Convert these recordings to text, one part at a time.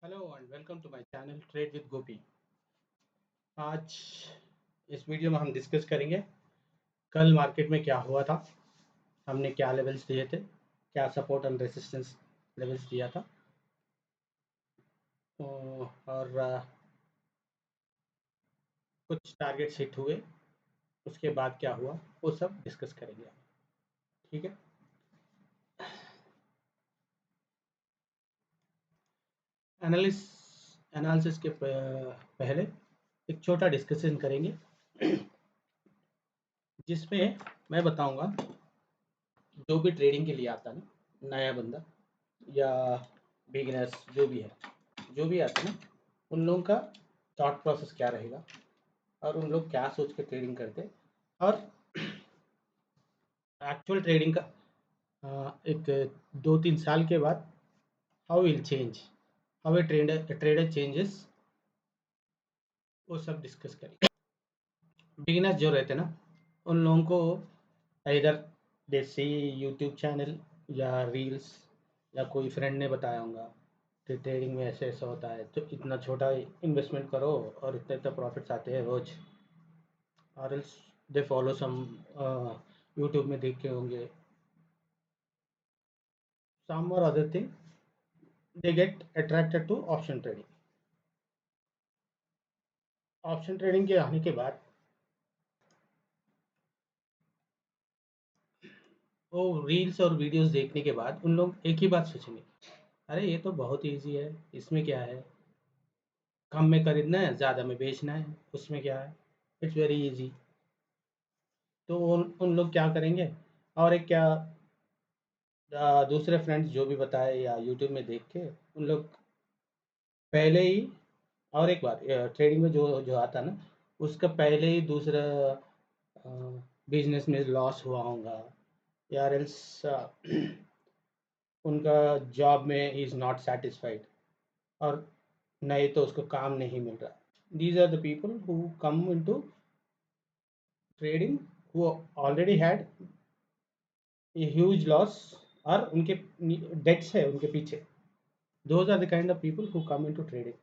Hello and welcome to my channel trade with Gopi. आज इस video में हम डिस्कस करेंगे कल मार्केट में क्या हुआ था, हमने क्या लेवल्स दिए थे, क्या सपोर्ट एंड रेजिस्टेंस लेवल्स दिया था और कुछ टारगेट्स हिट हुए, उसके बाद क्या हुआ वो सब डिस्कस करेंगे। ठीक है। एनालिस एनालिसिस के पहले एक छोटा डिस्कशन करेंगे जिसमें मैं बताऊंगा जो भी ट्रेडिंग के लिए आता है ना, नया बंदा या बिगिनर्स जो भी आता है ना, उन लोगों का थॉट प्रोसेस क्या रहेगा और उन लोग क्या सोच के ट्रेडिंग करते हैं और एक्चुअल ट्रेडिंग का एक 2-3 साल के बाद how will change, how a trader changes, वो सब डिस्कस करेंगे। बिगिनर्स जो रहते हैं ना, उन लोगों को इधर देसी यूट्यूब चैनल या रील्स या कोई फ्रेंड ने बताया होगा कि ट्रेडिंग में ऐसे ऐसा होता है, तो इतना छोटा इन्वेस्टमेंट करो और इतने इतने प्रॉफिट्स आते हैं रोज, और else they follow some YouTube में देख के होंगे some or other thing, they get attracted to option trading. Option trading के आने के बाद वो रील्स और वीडियोस देखने के बाद उन लोग एक ही बात सोचेंगे, अरे ये तो बहुत इजी है, इसमें क्या है, कम में खरीदना है ज़्यादा में बेचना है, उसमें क्या है, इट्स वेरी इजी। तो उन लोग क्या करेंगे, और एक क्या दूसरे फ्रेंड्स जो भी बताए या यूट्यूब में देख के उन लोग पहले ही, और एक बात ट्रेडिंग में जो जो आता है ना, उसका पहले ही दूसरा बिजनेस में लॉस हुआ होगा या एल्स उनका जॉब में इज़ नॉट सेटिस्फाइड, और नहीं तो उसको काम नहीं मिल रहा। These are the people who come into trading who already had a huge loss, और उनके डेट्स है उनके पीछे। Those are the kind of people who come into trading.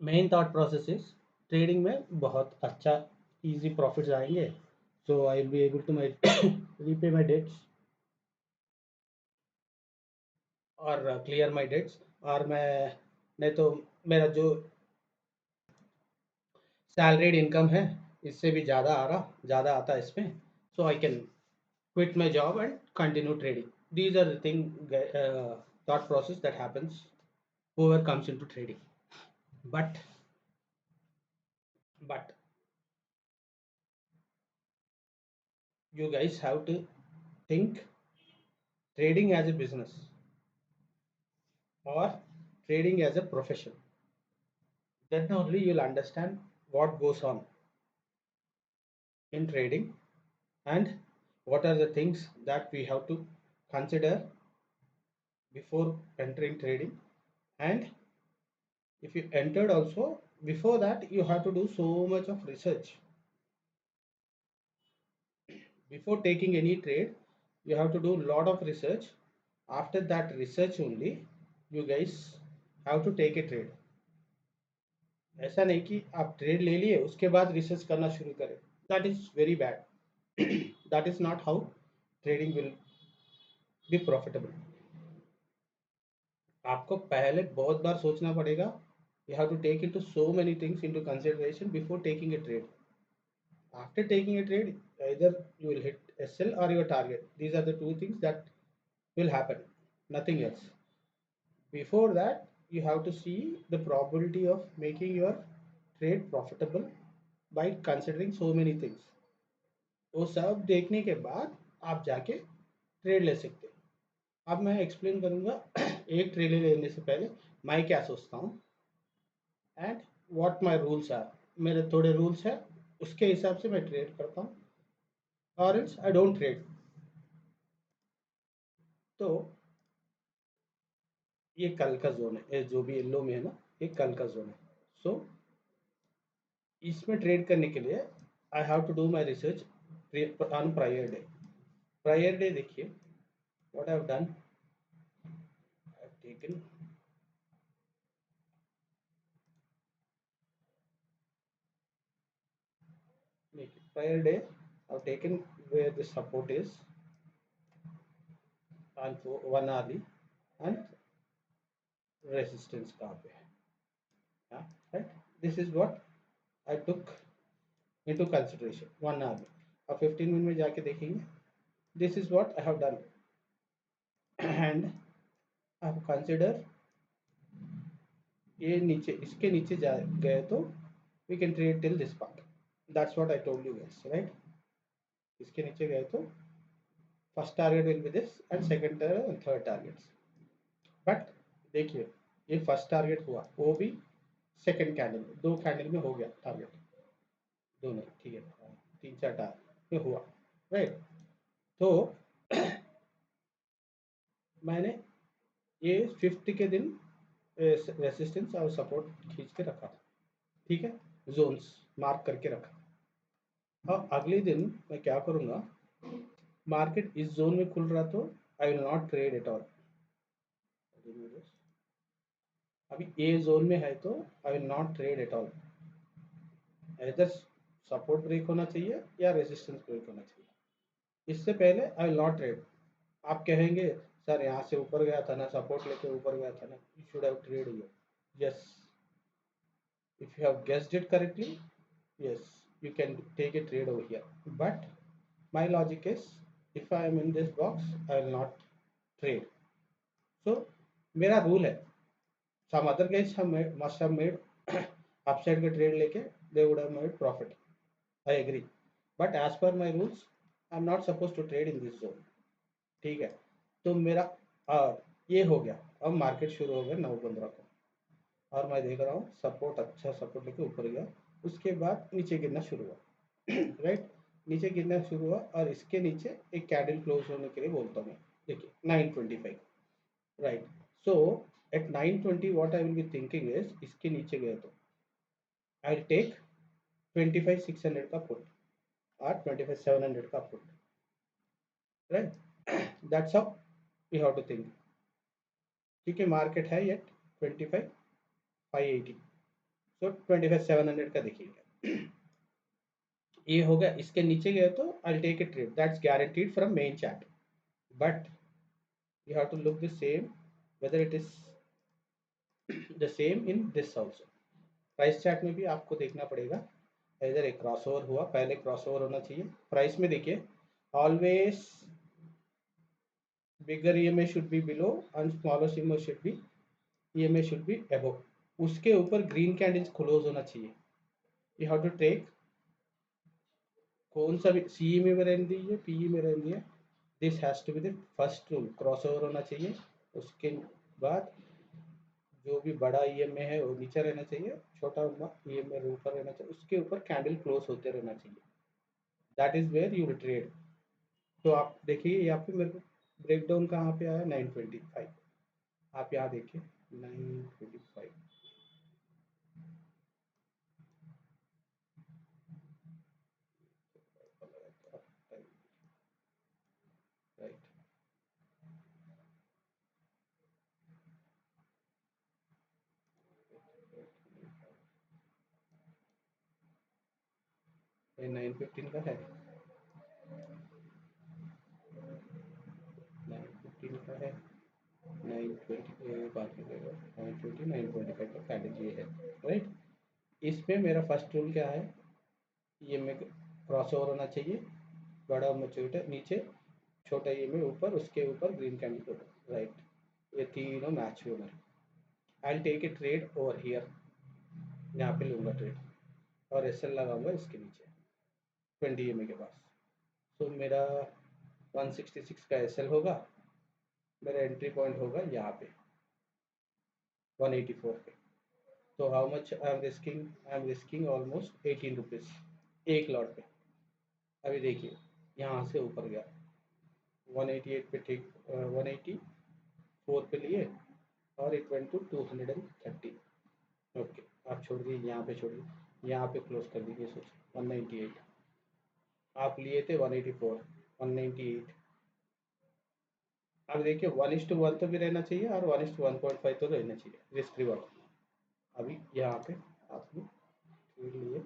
Main thought process is trading में बहुत अच्छा इजी प्रॉफिट्स आएंगे, so I will be able to my repay my debts और क्लियर माई डेट्स, और मैं नहीं तो मेरा जो सैलरीड इनकम है इससे भी ज़्यादा आता है इसमें, so I can quit my job and continue trading. These are the thought process that happens whoever comes into trading. But but you guys have to think trading as a business or trading as a profession. Then only you'll understand what goes on in trading and what are the things that we have to consider before entering trading. And if you entered also, before that you have to do so much of research. Before taking any trade, you have to do a lot of research. After that research only, you guys have to take a trade. ऐसा नहीं कि आप trade ले लिए उसके बाद research करना शुरू करें, that is very bad. That is not how trading will be profitable. आपको पहले बहुत बार सोचना पड़ेगा, you have to take into so many things into consideration before taking a trade. After taking a trade, either you will hit a sell or your target. These are the two things that will happen, nothing else. Before that, you have to see the probability of making your trade profitable by considering so many things. वो सब देखने के बाद आप जाके trade ले सकते हैं। अब मैं एक्सप्लेन करूंगा एक ट्रेड लेने से पहले मैं क्या सोचता हूँ and what my rules are. मेरे थोड़े रूल्स हैं, उसके हिसाब से मैं ट्रेड करता हूँ, और इट्स आई डोंट ट्रेड। तो ये कल का जोन है, ये जो भी येलो में है ना, ये कल का जोन है। सो इसमें ट्रेड करने के लिए I have to do my research on prior day. Prior day देखिए, what I have done, I have taken prior day I've taken where the support is and 1 hourly and resistance कहाँ पे है, yeah, right? This is what I took into consideration 1 hour में. अब 15 minute में जाके देखेंगे. This is what I have done and I have considered ये नीचे इसके नीचे जा गए तो we can trade till this part. That's what I told you guys, right? इसके नीचे गए तो first target will be this and second and third targets. But देखिए ये first target हुआ वो भी second कैंडल में, 2 कैंडल में हो गया टारगेट, दोनों ठीक है, 3-4 टारगेट में हुआ, राइट? तो मैंने ये 5th के दिन रेसिस्टेंस और सपोर्ट खींच के रखा था, ठीक है, जोन्स मार्क करके रखा. अब अगले दिन मैं क्या करूँगा, मार्केट इस जोन में खुल रहा तो आई will not trade at all. अभी ए जोन में है तो आई will not trade at all. इधर सपोर्ट ब्रेक होना चाहिए या रेजिस्टेंस ब्रेक होना चाहिए, इससे पहले आई विल नॉट ट्रेड. आप कहेंगे सर यहाँ से ऊपर गया था ना, सपोर्ट लेके ऊपर गया था ना, you should have trade here. Yes, if you have guessed it correctly, yes, you can take a trade over here. But my logic is, if I am in this box, I will not trade. So मेरा rule है, some other guys have must have made upside का trade लेके they would have made profit. I agree. But as per my rules, I am not supposed to trade in this zone. ठीक है, तो मेरा ये हो गया. अब मार्केट शुरू हो गया 9:15 को और मैं देख रहा हूँ सपोर्ट, अच्छा सपोर्ट लेके ऊपर गया, उसके बाद नीचे गिरना शुरू हुआ. राइट, नीचे गिरना शुरू हुआ और इसके नीचे एक कैंडल क्लोज होने के लिए बोलता हूँ मैं. देखिए 9:25, right. So at 9:20 what I will be thinking is, इसके नीचे गए तो आई टेक 25,600 का पुट और 25,700 का put, right. That's how we have to think. ठीक है, मार्केट है येट 25,580, सो 25,700 का देखिएगा. ये हो गया, इसके नीचे गए तो I take a trade, that's guaranteed from main chart. But you have to look the same whether it is the same in this also. Price chart में भी आपको देखना पड़ेगा, इधर एक क्रॉसओवर हुआ, पहले क्रॉसओवर होना चाहिए. प्राइस में देखिए always bigger EMA should be below and smaller EMA should be EMA should be above. उसके ऊपर ग्रीन कैंडल्स क्लोज होना चाहिए. यू हैव टू टेक कौन सा भी सीई में रहने दीजिए, पीई में रहने दीजिए, this has to be the first rule. Crossover होना चाहिए, उसके बाद जो भी बड़ा ईएमए है वो नीचे रहना चाहिए, छोटा ईएमए ऊपर रहना चाहिए, उसके ऊपर कैंडल क्लोज होते रहना चाहिए. That is where you will trade. तो आप देखिए यहाँ पे मेरे को ब्रेक डाउन कहाँ पे आया, 9:25. आप यहाँ देखिए 9:25, राइट. 9:15 का है, 9:15 का है, 9:20 बात करेगा, 9:20, 9:25 का कैंडल ये है, राइट. इसमें मेरा फर्स्ट रूल क्या है, ये में क्रॉस ओवर होना चाहिए, बड़ा छोटा नीचे, छोटा ये में ऊपर, उसके ऊपर ग्रीन कैंडल ऊपर, राइट. ये तीनों मैच हुए मेरे. I take a trade over here, यहाँ पे लूँगा ट्रेड और एसएल लगाऊंगा इसके नीचे 20 एम के पास. तो मेरा 166 का एसएल होगा, मेरा एंट्री पॉइंट होगा यहाँ पे 184 पे. तो how much I am risking almost 18 rupees एक लॉट पे. अभी देखिए यहाँ से ऊपर गया 188 पे, ठीक 184 पे लिए और इट वेंट टू 230. ओके, आप छोड़ दीजिए, यहाँ पे छोड़िए, यहाँ पे क्लोज कर दीजिए. सोच 198 आप लिए थे, 184, 198. अब देखिए 1:1 तो भी रहना चाहिए और 1:1.5 तो रहना चाहिए रिस्क रिवॉर्ड. अभी यहाँ पे आपने ट्रेड लिए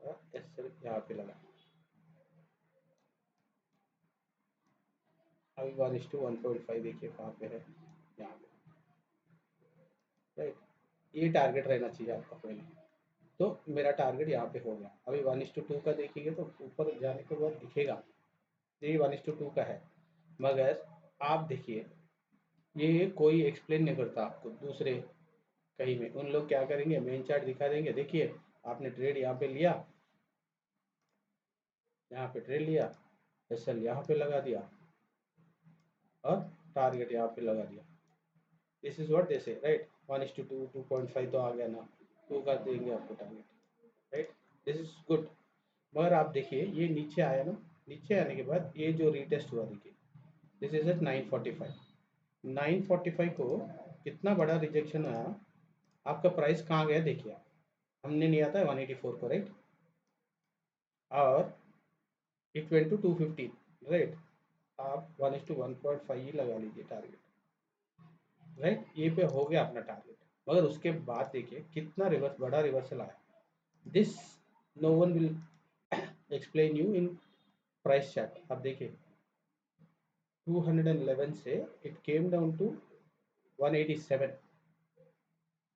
और एस एल यहाँ पे लगा। अभी 1:1.5 देखिए कहाँ पे है, यहाँ पे, राइट। ये टारगेट रहना चाहिए आपका पहले। तो मेरा टारगेट यहाँ पे हो गया। अभी 1:2 का देखेंगे तो ऊपर जाने के बाद दिखेगा ये 1:2 का है, मगर आप देखिए ये कोई एक्सप्लेन नहीं करता आपको दूसरे कहीं में। उन लोग क्या करेंगे, मेन चार्ट दिखा देंगे, देखिए आपने ट्रेड यहाँ पे लिया, यहाँ पे ट्रेड लिया, एस एल यहाँ पे लगा दिया और टारगेट यहाँ पे लगा दिया। दिस इज व्हाट दे से, राइट। 1:2, 2.5 तो आ गया ना, 2 का देंगे आपको target, right. This is good. मगर आप देखिए ये नीचे आया ना, नीचे आने के बाद ये जो रीटेस्ट हुआ देखिए, दिस इज एट 945। 945 को कितना बड़ा रिजेक्शन आया, आपका प्राइस कहाँ गया देखिए आप। हमने लिया था 184 को, राइट, और इट वेंट टू 250, राइट। आप 1:1.5 ही लगा लीजिए टारगेट, राइट। ये पे हो गया अपना टारगेट। मगर उसके बाद देखिए कितना रिवर्स, बड़ा रिवर्सल आया। This no one will explain you in price chart. आप देखिए 211 से इट केम डाउन टू 187,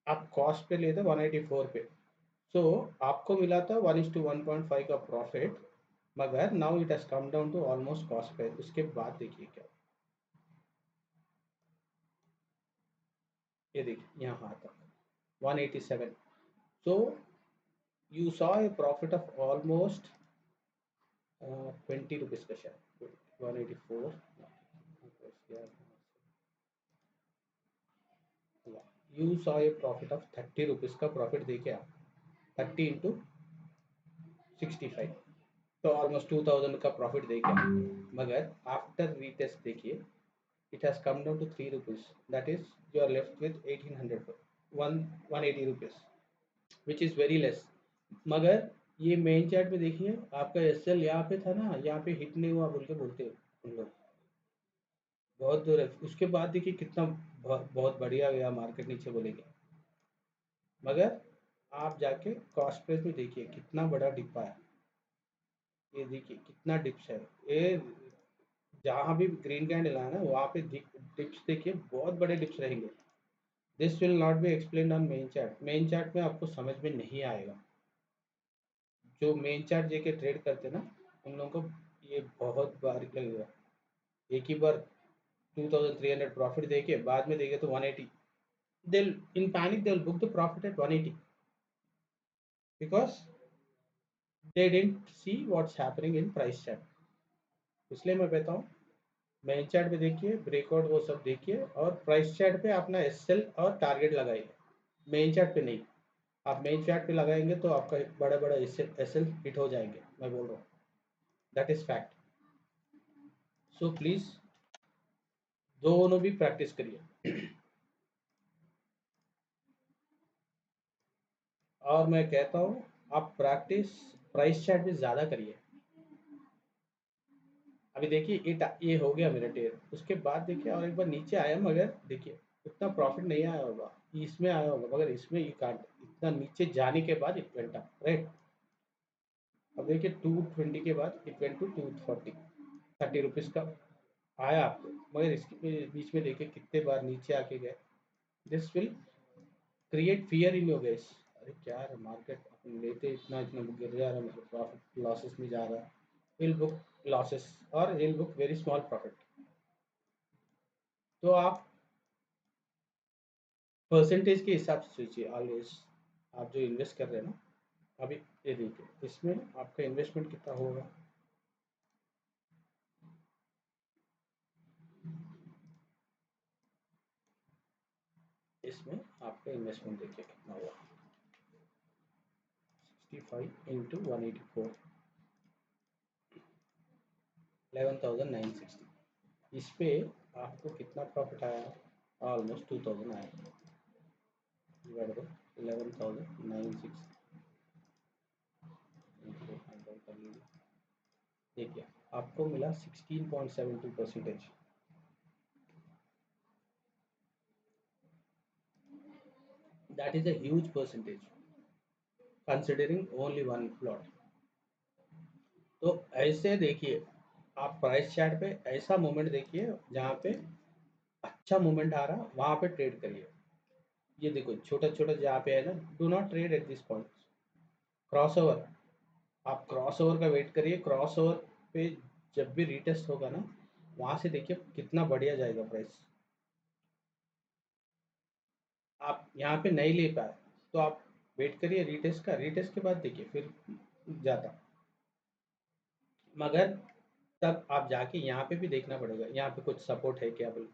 आप कॉस्ट पे लिए थे 184 पे। सो आपको मिला था 1:1.5 का प्रॉफिट, मगर now it has come down to almost cost पे। उसके बाद देखिए क्या, ये देखिए यहाँ तक 187। So you saw a profit of almost 20 rupees का शेयर। 184 you saw a profit of 30 rupees का प्रॉफिट देखिए आप, 30 इंटू 65, तो ऑलमोस्ट 2000 का प्रॉफिट देखिए। मगर आफ्टर रीटेस्ट देखिए it has come down to 3 rupees, that is you are left with 1800, 180 rupees, which is very less। मगर ये मेन चार्ट में देखिए आपका एस एल यहाँ पे था ना, यहाँ पे हिट नहीं हुआ बोल के बोलते हैं उन लोग, बहुत दूर है। उसके बाद देखिए कितना बहुत बढ़िया गया मार्केट नीचे बोलेंगे, मगर आप जाके कॉस्ट प्राइस में देखिए कितना बड़ा डिप आया। ये देखिए कितना डिप्स है, ये जहाँ भी ग्रीन कैंडल है ना वहाँ पे डिप्स देखिए, बहुत बड़े डिप्स रहेंगे। This will not be explain on main chart. Main chart में आपको समझ में नहीं आएगा। जो मेन चार्ट जेके ट्रेड करते ना उन लोगों को ये बहुत बार लगेगा। एक ही बार 2300 प्रॉफिट देके बाद में देखे तो 180, they'll in panic they'll book the profit at 180 because they didn't see what's happening in price chart। इसलिए मैं कहता हूँ मेन चार्ट पे देखिए, ब्रेकआउट वो सब देखिए, और प्राइस चार्ट पे अपना एस एल और टारगेट लगाइए, मेन चार्ट पे नहीं। आप मेन चार्ट पे लगाएंगे तो आपका बड़ा बड़ा एस एल हिट हो जाएंगे, मैं बोल रहा हूँ, that is fact. So please दोनों भी प्रैक्टिस करिए। और मैं कहता हूँ आप प्रैक्टिस प्राइस चार्ट में ज़्यादा करिए। अभी देखिए ये हो गया मेरा टेयर, उसके बाद देखिए और एक बार नीचे आया, मगर देखिए उतना प्रॉफिट नहीं आया होगा, इसमें आया होगा, मगर इसमें ये काट इतना नीचे जाने के बाद इट वेंट अप, राइट। अब देखिए 220 के बाद इट वेंट टू 240, 30 रुपीज़ का आया आपको, मगर इसके बीच में देखिए कितने बार नीचे आके गए। This will create fear in your guess, अरे क्या है मार्केट अपन लेते इतना इतना गिर जा रहा है, मतलब प्रॉफिट लॉसेस में जा रहा है, विल बुक लॉसेस और will book very small profit. तो आप परसेंटेज के हिसाब से सोचिए ऑलवेज, आप जो इन्वेस्ट कर रहे हैं ना। अभी ये देखिए इसमें आपका इन्वेस्टमेंट कितना होगा, इसमें आपका इन्वेस्टमेंट देखिए कितना हुआ, 65 इंटू 184, 11,960। इस पे आपको कितना प्रॉफिट आया, ऑलमोस्ट 2000 आया, डिवाइड बाई 11,960 कर लीजिए। देखिए आपको मिला 16.72%। That is a huge percentage considering only one plot। तो ऐसे देखिए, आप प्राइस चार्ट पे ऐसा मोमेंट देखिए जहाँ पे अच्छा मोमेंट आ रहा, वहाँ पे ट्रेड करिए। ये देखो छोटा छोटा जहाँ पे है ना, do not trade at this point. Cross over, आप क्रॉस ओवर का वेट करिए। क्रॉस ओवर पे जब भी रीटेस्ट होगा ना, वहाँ से देखिए कितना बढ़िया जाएगा प्राइस। आप यहाँ पे नहीं ले पाए तो आप वेट करिए रीटेस्ट का, रीटेस्ट के बाद देखिए फिर जाता। मगर तब आप जाके यहाँ पे भी देखना पड़ेगा, यहाँ पे कुछ सपोर्ट है क्या बोल।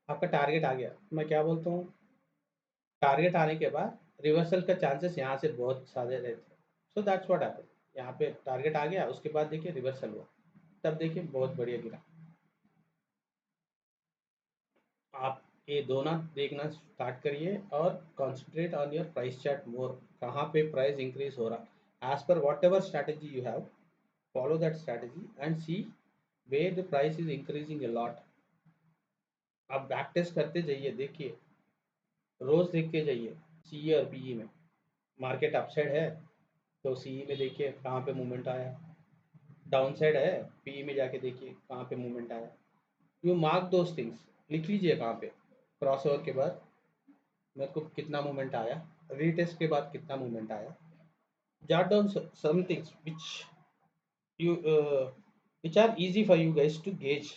आपका टारगेट आ गया, मैं क्या बोलता हूँ, टारगेट आने के बाद रिवर्सल का चांसेस यहाँ से बहुत सारे रहते हैं। So that's what happened. यहाँ पे टारगेट आ गया, उसके बाद देखिए रिवर्सल हुआ, तब देखिए बहुत बढ़िया गिरा। आप ये दोनों देखना स्टार्ट करिए और concentrate on your price chart more. कहाँ पे प्राइस इंक्रीज हो रहा, as per whatever strategy you have, follow that strategy and see where the price is increasing a lot. आप बैक टेस्ट करते जाइए, देखिए रोज देख के जाइए। सीई और पीई में मार्केट अपसाइड है तो सीई में देखिए कहाँ पे मूवमेंट आया, डाउन साइड है पीई में जाके देखिए कहाँ पे मूवमेंट आया। यू मार्क दोज थिंग्स, लिख लीजिए कहाँ पे क्रॉस ओवर के बाद मेरे को कितना मूवमेंट आया, रीटेस्ट के बाद कितना मूवमेंट आया। Jot down some things you which are easy for you guys to gauge.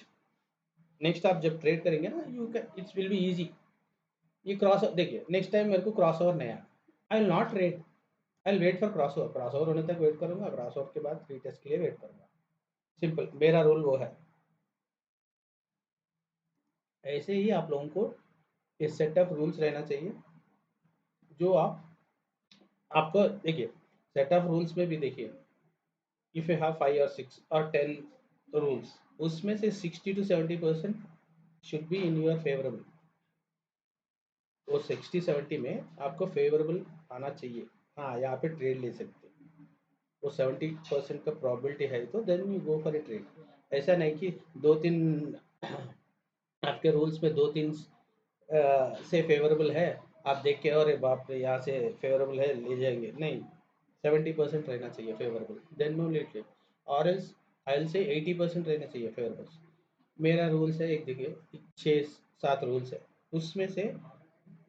Next आप जब ट्रेड करेंगे ना, you can it's will be easy. ये क्रॉस देखिए, नेक्स्ट टाइम मेरे को क्रॉस ओवर नहीं आया, I will not trade, I will wait for cross over. Cross over होने तक वेट करूंगा, क्रॉस ओवर के बाद रीटेस्ट के लिए वेट करूंगा। सिंपल मेरा रूल वो है। ऐसे ही आप लोगों को इस सेट ऑफ रूल्स रहना चाहिए, जो आप आपको देखिए सेट ऑफ रूल्स में भी देखिए, if you have 5 or 6 or 10 rules, उसमें से 60 to 70% should be in your favourable. वो 60-70 में आपको फेवरेबल आना चाहिए। हाँ, यहाँ पे ट्रेड ले सकते हैं। वो 70% का प्रॉबिलिटी है तो then you go for a trade. ऐसा नहीं कि दो तीन आपके रूल्स में दो तीन से फेवरेबल है, आप देख के अरे बाप रे यहाँ से फेवरेबल है ले जाएंगे, नहीं। 70% रहना चाहिए favourable, then no let let. और एल्स आई विल से 80% रहना चाहिए फेवरेबल। मेरा रूल्स है, एक देखिए 6-7 रूल्स है, उसमें से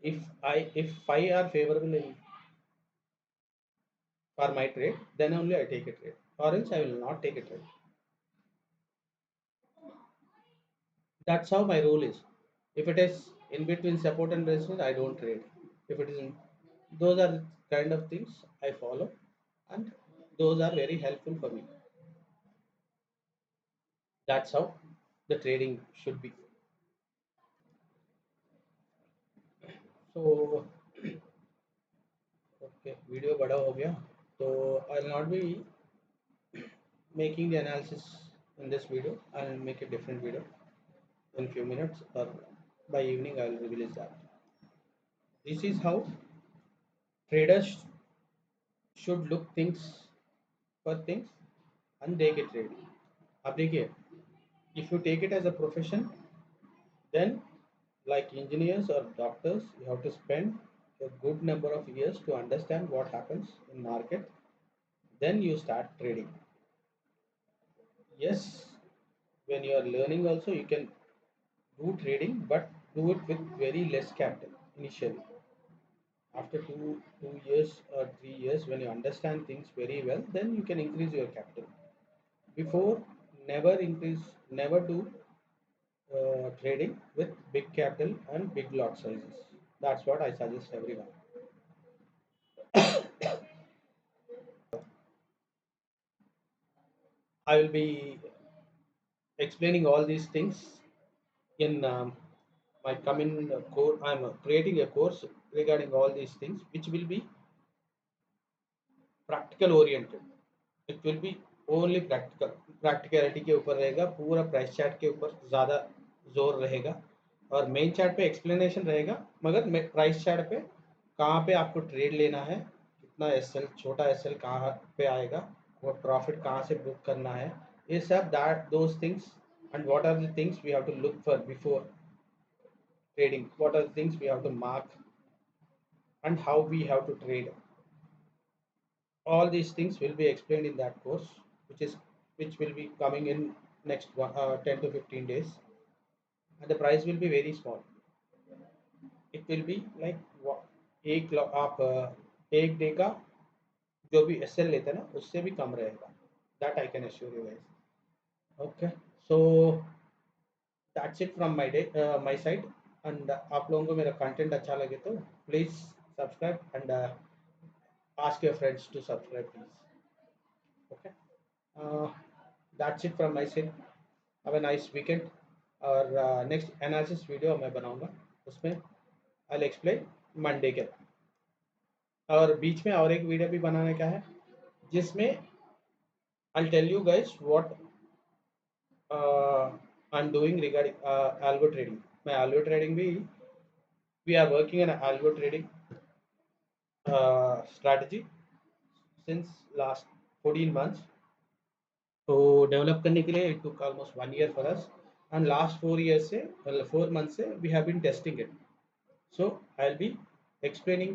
if 5 are favorable for my trade, then only I take a trade, or else I will not take a trade. That's how my rule is. If it is in between support and resistance, I don't trade. If it is in, those are the kind of things I follow, and those are very helpful for me. That's how the trading should be. So, okay, video बड़ा हो गया, तो I'll not be making the analysis in this video. I'll make a different video in few minutes, or by evening I'll release that. This is how traders should look things for things and take a trade. अब देखिए, if you take it as a profession, then like engineers or doctors, you have to spend a good number of years to understand what happens in market. Then you start trading. Yes, when you are learning also you can do trading, but do it with very less capital initially. After two years or 3 years, when you understand things very well, then you can increase your capital. Before, never increase, never do trading with big capital and big lot sizes. That's what I suggest everyone. I will be explaining all these things in my coming course. I'm creating a course regarding all these things, which will be practical oriented. It will be only practical, practicality के ऊपर रहेगा, पूरा price chart के ऊपर ज़्यादा जोर रहेगा, और मेन चार्ट पे एक्सप्लेनेशन रहेगा। मगर प्राइस चार्ट पे कहाँ पे आपको ट्रेड लेना है, कितना एस एल, छोटा एस एल कहाँ पे आएगा, वो प्रॉफिट कहाँ से बुक करना है, ये सब that those things, and what are the things we have to look for before trading, what are the things we have to mark, and how we have to trade. All these things will be explained in that course, which is which will be coming in next 10 to 15 days, and the price will be very small. It will be like एक आप एक day का जो भी S L लेते हैं ना उससे भी कम रहेगा. That I can assure you guys. Okay, so that's it from my side. And आप लोगों को मेरा कंटेंट अच्छा लगे तो please subscribe and ask your friends to subscribe please. Okay, uh, that's it from my side. Have a nice weekend. और next analysis video मैं बनाऊंगा, उसमें आई एक्सप्लेन मंडे के. और बीच में और एक वीडियो भी बनाने का है जिसमें I tell you guys what I am doing regarding algo trading. मैं algo trading भी, we are working in algo trading strategy since last 14 months. तो डेवलप करने के लिए it took almost 1 year for us, and last 4 years से 4 months से we have been testing it. So I'll be explaining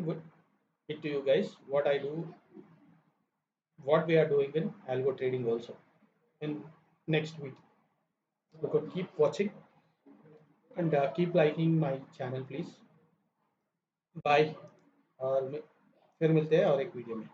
it to you guys what I do, what we are doing in algo trading also in next week. So keep watching and keep liking my channel please. Bye. और फिर मिलते हैं और एक video में.